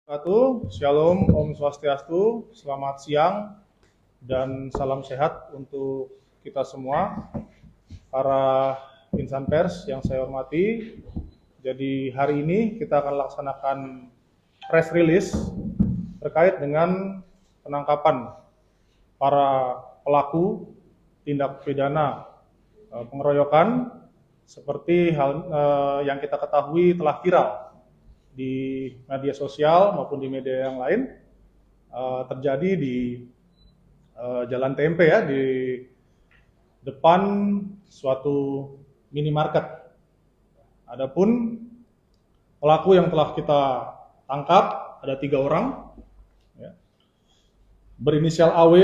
Shalom, Om Swastiastu, selamat siang dan salam sehat untuk kita semua, para insan pers yang saya hormati. Jadi hari ini kita akan laksanakan press release terkait dengan penangkapan para pelaku tindak pidana pengeroyokan seperti hal yang kita ketahui telah viral di media sosial maupun di media yang lain, terjadi di Jalan Tempe ya, di depan suatu minimarket. Adapun pelaku yang telah kita tangkap ada 3 orang, ya, berinisial AW,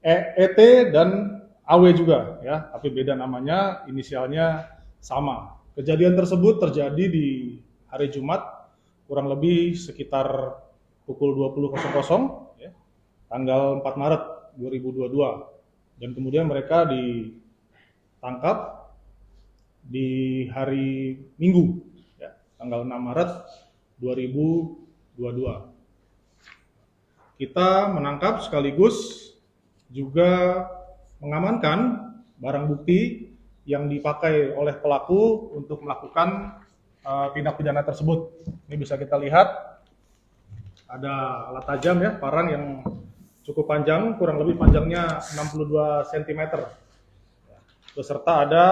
ET dan AW juga, ya, tapi beda namanya, inisialnya sama. Kejadian tersebut terjadi di hari Jumat, kurang lebih sekitar pukul 20.00, ya, tanggal 4 Maret 2022. Dan kemudian mereka ditangkap di hari Minggu, ya, tanggal 6 Maret 2022. Kita menangkap sekaligus juga mengamankan barang bukti yang dipakai oleh pelaku untuk melakukan tindak pidana tersebut. Ini bisa kita lihat ada alat tajam ya, parang yang cukup panjang, kurang lebih panjangnya 62 cm. Beserta ada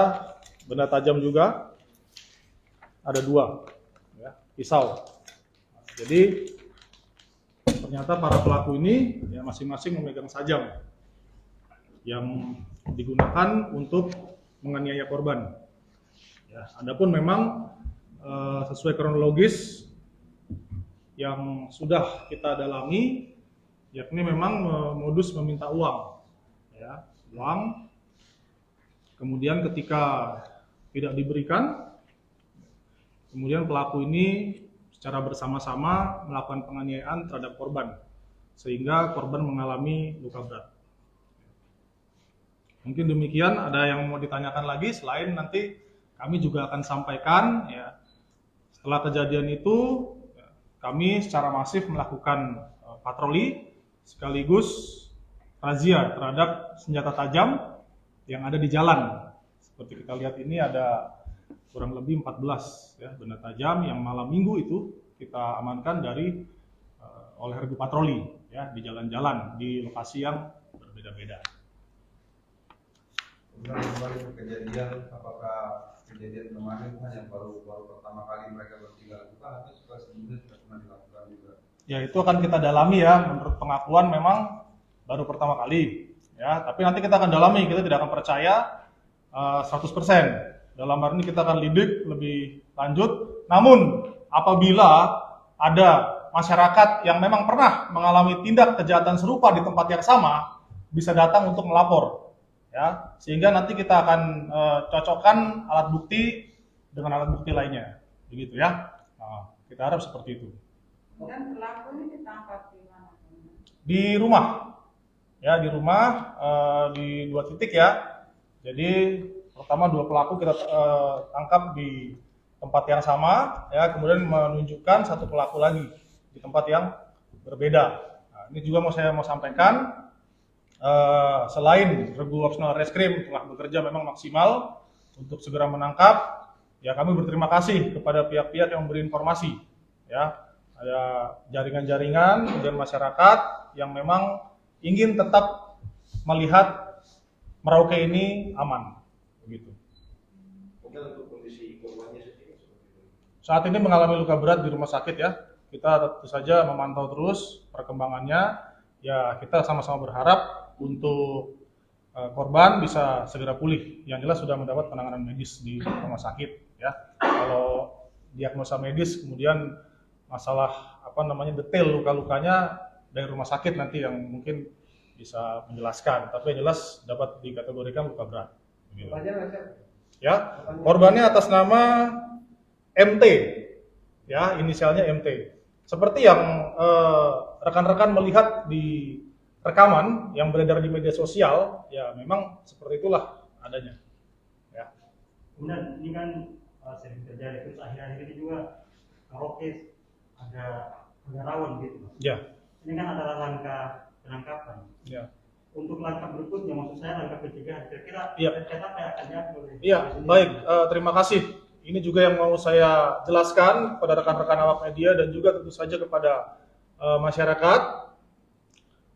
benda tajam juga, ada 2, ya, pisau. Jadi ternyata para pelaku ini ya masing-masing memegang sajam yang digunakan untuk menganiaya korban. Ya, adapun memang sesuai kronologis yang sudah kita dalami, yakni memang modus meminta uang, ya, uang. Kemudian ketika tidak diberikan, kemudian pelaku ini secara bersama-sama melakukan penganiayaan terhadap korban, sehingga korban mengalami luka berat. Mungkin demikian, ada yang mau ditanyakan lagi selain nanti kami juga akan sampaikan ya, setelah kejadian itu ya, kami secara masif melakukan patroli sekaligus razia terhadap senjata tajam yang ada di jalan. Seperti kita lihat ini ada kurang lebih 14 ya, benda tajam yang malam minggu itu kita amankan dari oleh regu patroli ya, di jalan-jalan di lokasi yang berbeda-beda. Kemarin kejadian, apakah kejadian kemarin hanya baru pertama kali mereka bertiga lakukan atau sebelumnya sudah pernah dilakukan juga? Ya, itu akan kita dalami ya. Menurut pengakuan memang baru pertama kali ya, tapi nanti kita akan dalami, kita tidak akan percaya 100%. Dalam hal ini kita akan lidik lebih lanjut. Namun apabila ada masyarakat yang memang pernah mengalami tindak kejahatan serupa di tempat yang sama, bisa datang untuk melapor. Ya, sehingga nanti kita akan cocokkan alat bukti dengan alat bukti lainnya, begitu ya. Nah, kita harap seperti itu. Dan pelaku ini ditangkap di mana? Di rumah, ya, di rumah di 2 titik ya. Jadi pertama 2 pelaku kita tangkap di tempat yang sama, ya, kemudian menunjukkan 1 pelaku lagi di tempat yang berbeda. Nah, ini juga saya mau sampaikan. Selain Regu Opsional Reskrim telah bekerja memang maksimal untuk segera menangkap, ya kami berterima kasih kepada pihak-pihak yang memberi informasi, ya, ada jaringan-jaringan kemudian masyarakat yang memang ingin tetap melihat Merauke ini aman, begitu. Mungkin untuk kondisi korbannya sendiri seperti itu. Saat ini mengalami luka berat di rumah sakit ya, kita tentu saja memantau terus perkembangannya, ya kita sama-sama berharap untuk korban bisa segera pulih. Yang jelas sudah mendapat penanganan medis di rumah sakit ya. Kalau diagnosa medis kemudian masalah detail luka-lukanya dari rumah sakit nanti yang mungkin bisa menjelaskan, tapi yang jelas dapat dikategorikan luka berat. Ya, korbannya atas nama MT, ya, inisialnya MT. Seperti yang rekan-rekan melihat di rekaman yang beredar di media sosial, ya memang seperti itulah adanya. Ya. Kemudian ini kan sering terjadi terus akhir-akhir ini juga Merauke agak rawan gitu, Mas. Ya. Ini kan adalah langkah penangkapan. Ya. Untuk langkah berikutnya, maksud saya langkah pencegahan, kira-kira Iya. apa yang akan diambil oleh Iya, polisi ini? baik. Terima kasih. Ini juga yang mau saya jelaskan kepada rekan-rekan awak media dan juga tentu saja kepada masyarakat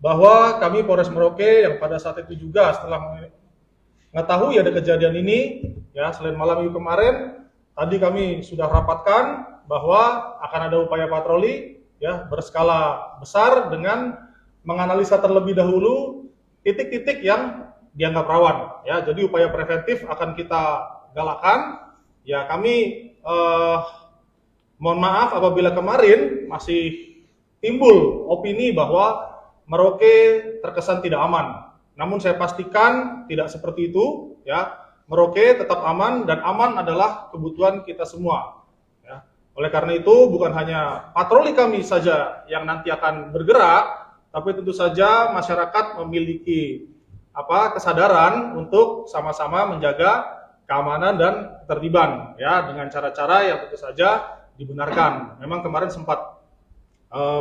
bahwa kami Polres Merauke yang pada saat itu juga setelah mengetahui ada kejadian ini, ya selain malam minggu kemarin, tadi kami sudah rapatkan bahwa akan ada upaya patroli, ya berskala besar dengan menganalisa terlebih dahulu titik-titik yang dianggap rawan, ya. Jadi upaya preventif akan kita galakan. Ya kami mohon maaf apabila kemarin masih timbul opini bahwa Merauke terkesan tidak aman. Namun saya pastikan tidak seperti itu, ya. Merauke tetap aman dan aman adalah kebutuhan kita semua. Ya. Oleh karena itu bukan hanya patroli kami saja yang nanti akan bergerak, tapi tentu saja masyarakat memiliki kesadaran untuk sama-sama menjaga keamanan dan ketertiban, ya dengan cara-cara yang tentu saja dibenarkan. Memang kemarin sempat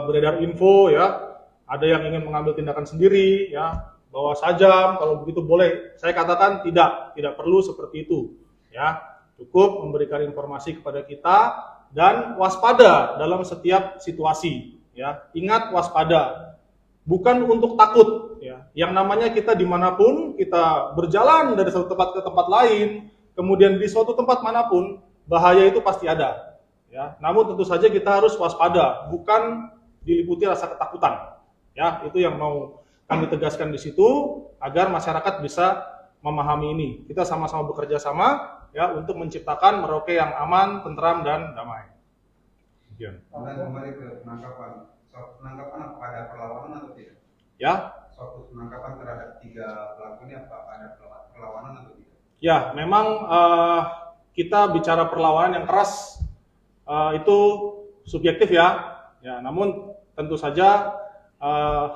beredar info, ya ada yang ingin mengambil tindakan sendiri, ya bawa sajam, kalau begitu boleh. Saya katakan tidak perlu seperti itu, ya cukup memberikan informasi kepada kita dan waspada dalam setiap situasi, ya ingat waspada. Bukan untuk takut, ya. Yang namanya kita dimanapun kita berjalan dari satu tempat ke tempat lain, kemudian di suatu tempat manapun bahaya itu pasti ada, ya. Namun tentu saja kita harus waspada, bukan diliputi rasa ketakutan, ya. Itu yang mau kami tegaskan di situ agar masyarakat bisa memahami ini. Kita sama-sama bekerja sama, ya untuk menciptakan Merauke yang aman, tentram dan damai. Kemudian kembali ke penangkapan. Penangkapan apa ada perlawanan atau tidak? Ya. Suatu penangkapan terhadap 3 pelaku ini apa ada perlawanan atau tidak? Ya, memang kita bicara perlawanan yang keras itu subjektif, ya. Ya, namun tentu saja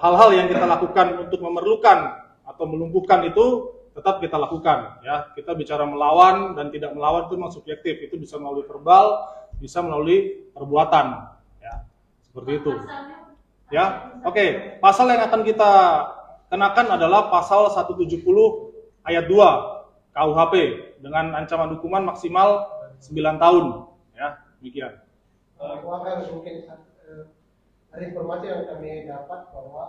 hal-hal yang kita lakukan untuk memerlukan atau melumpuhkan itu tetap kita lakukan, ya. Kita bicara melawan dan tidak melawan itu memang subjektif. Itu bisa melalui verbal, bisa melalui perbuatan, ya. Seperti itu. Ya, oke. Pasal yang akan kita kenakan adalah pasal 170 ayat 2 KUHP dengan ancaman hukuman maksimal 9 tahun, ya. Demikian. Mungkin ada informasi yang kami dapat bahwa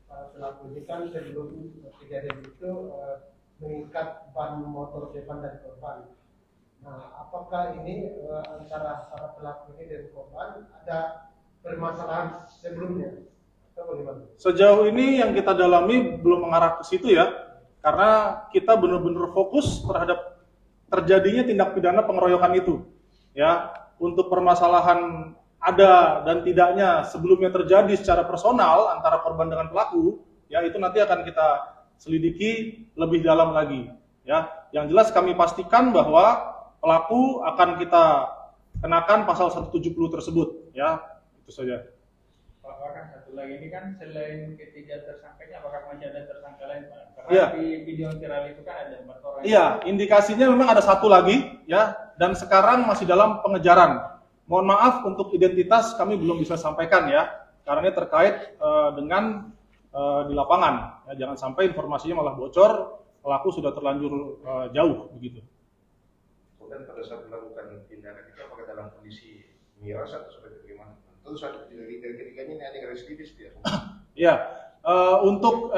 para pelaku ini kan sebelum kejadian itu mengikat ban motor depan dari korban. Nah, apakah ini antara para pelaku ini dan korban ada permasalahan sebelumnya atau bagaimana? Sejauh ini yang kita dalami belum mengarah ke situ, ya, karena kita benar-benar fokus terhadap terjadinya tindak pidana pengeroyokan itu, ya. Untuk permasalahan ada dan tidaknya sebelumnya terjadi secara personal antara korban dengan pelaku, ya itu nanti akan kita selidiki lebih dalam lagi, ya. Yang jelas kami pastikan bahwa pelaku akan kita kenakan pasal 170 tersebut, ya. Itu saja. Pak Wakan, satu lagi ini kan selain ketiga tersangkanya, apakah masih ada tersangka lain, Pak? Karena Iya. di video yang viral itu kan ada 4 orang. Iya, indikasinya memang ada satu lagi, ya, dan sekarang masih dalam pengejaran. Mohon maaf untuk identitas kami belum bisa sampaikan, ya, karena ini terkait dengan di lapangan. Ya, jangan sampai informasinya malah bocor, pelaku sudah terlanjur jauh begitu. Kemudian pada saat melakukan tindakan itu apakah dalam kondisi miras atau seperti bagaimana? Tentu saat dari ketiganya ini ada residivis dia. Ya, untuk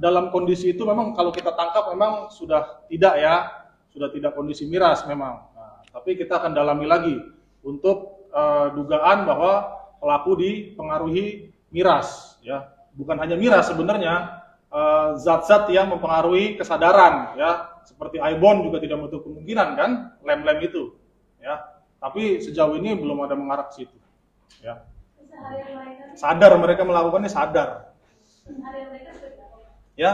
dalam kondisi itu memang kalau kita tangkap memang sudah tidak, ya, sudah tidak kondisi miras memang. Nah, tapi kita akan dalami lagi untuk dugaan bahwa pelaku dipengaruhi miras, ya. Bukan hanya miras sebenarnya, zat-zat yang mempengaruhi kesadaran, ya, seperti ibon juga tidak menutup kemungkinan kan, lem-lem itu, ya. Tapi sejauh ini belum ada mengarah ke situ, ya. Sadar mereka melakukannya, sadar. Ya.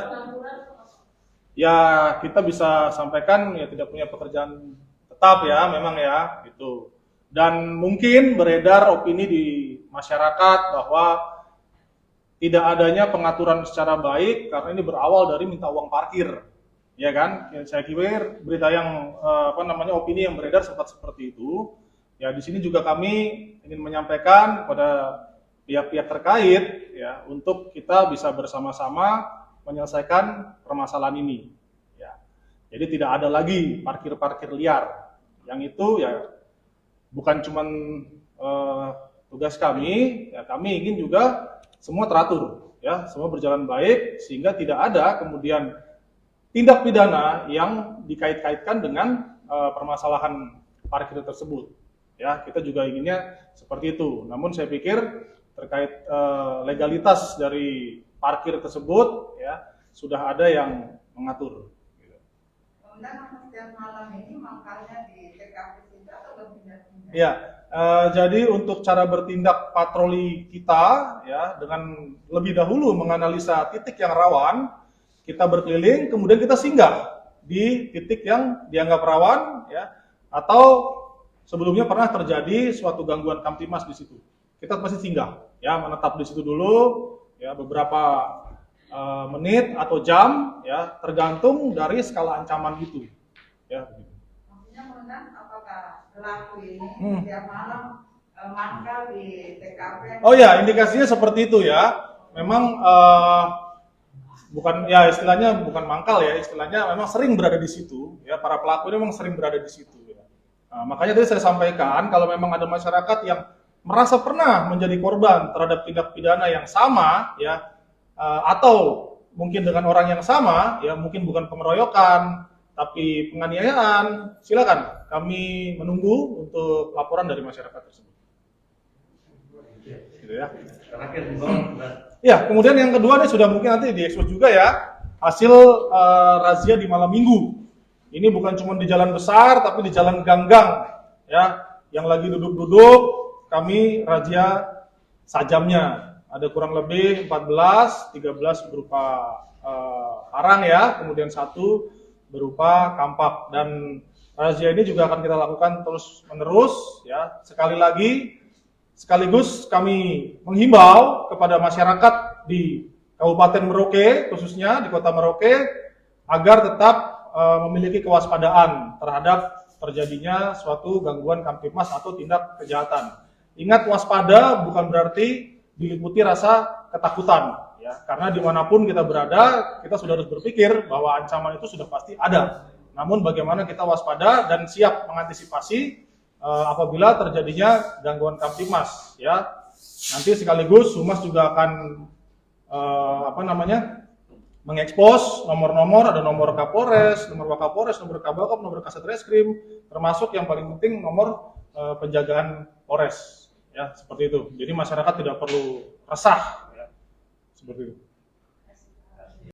Ya, kita bisa sampaikan ya tidak punya pekerjaan tetap, ya, memang, ya, gitu. Dan mungkin beredar opini di masyarakat bahwa tidak adanya pengaturan secara baik karena ini berawal dari minta uang parkir, ya kan? Ya, saya kira berita yang opini yang beredar sempat seperti itu, ya di sini juga kami ingin menyampaikan kepada pihak-pihak terkait ya untuk kita bisa bersama-sama menyelesaikan permasalahan ini. Ya. Jadi tidak ada lagi parkir-parkir liar. Yang itu ya bukan cuman tugas kami, ya kami ingin juga semua teratur, ya semua berjalan baik sehingga tidak ada kemudian tindak pidana yang dikait-kaitkan dengan permasalahan parkir tersebut. Ya kita juga inginnya seperti itu. Namun saya pikir terkait legalitas dari parkir tersebut, ya sudah ada yang mengatur. Kemudian setiap malam ini mangkalnya di TKP situ atau berpindah-pindah? Ya. Jadi untuk cara bertindak patroli kita ya dengan lebih dahulu menganalisa titik yang rawan, kita berkeliling kemudian kita singgah di titik yang dianggap rawan ya atau sebelumnya pernah terjadi suatu gangguan Kamtimas di situ. Kita pasti singgah ya menetap di situ dulu ya beberapa menit atau jam ya tergantung dari skala ancaman itu. Ya begitu. Maksudnya kemudian apakah pelaku ini setiap malam mangkal di TKP? Oh ya, indikasinya seperti itu ya. Memang bukan ya istilahnya bukan mangkal ya, istilahnya memang sering berada di situ. Ya, para pelaku ini memang sering berada di situ. Ya. Nah, makanya tadi saya sampaikan kalau memang ada masyarakat yang merasa pernah menjadi korban terhadap tindak pidana yang sama, ya, atau mungkin dengan orang yang sama, ya mungkin bukan pengeroyokan, tapi penganiayaan, silakan kami menunggu untuk laporan dari masyarakat tersebut. Gitu ya. Terakhir di bawah. Ya, kemudian yang kedua nih sudah mungkin nanti diekspos juga ya hasil razia di malam minggu. Ini bukan cuma di jalan besar, tapi di jalan ganggang, ya, yang lagi duduk-duduk kami razia sajamnya. Ada kurang lebih 14, 13 berupa arang ya, kemudian 1 berupa kampak dan razia ini juga akan kita lakukan terus menerus ya. Sekaligus kami menghimbau kepada masyarakat di Kabupaten Merauke khususnya di Kota Merauke agar tetap memiliki kewaspadaan terhadap terjadinya suatu gangguan Kamtibmas atau tindak kejahatan. Ingat, waspada bukan berarti diliputi rasa ketakutan. Ya, karena dimanapun kita berada, kita sudah harus berpikir bahwa ancaman itu sudah pasti ada. Namun bagaimana kita waspada dan siap mengantisipasi apabila terjadinya gangguan Kamtibmas. Ya, nanti sekaligus Humas juga akan mengekspos nomor-nomor, ada nomor Kapolres, nomor Wakapolres, nomor Kabakop, nomor Kasetreskrim, termasuk yang paling penting nomor penjagaan Polres. Ya, seperti itu. Jadi masyarakat tidak perlu resah. Ya. Seperti itu.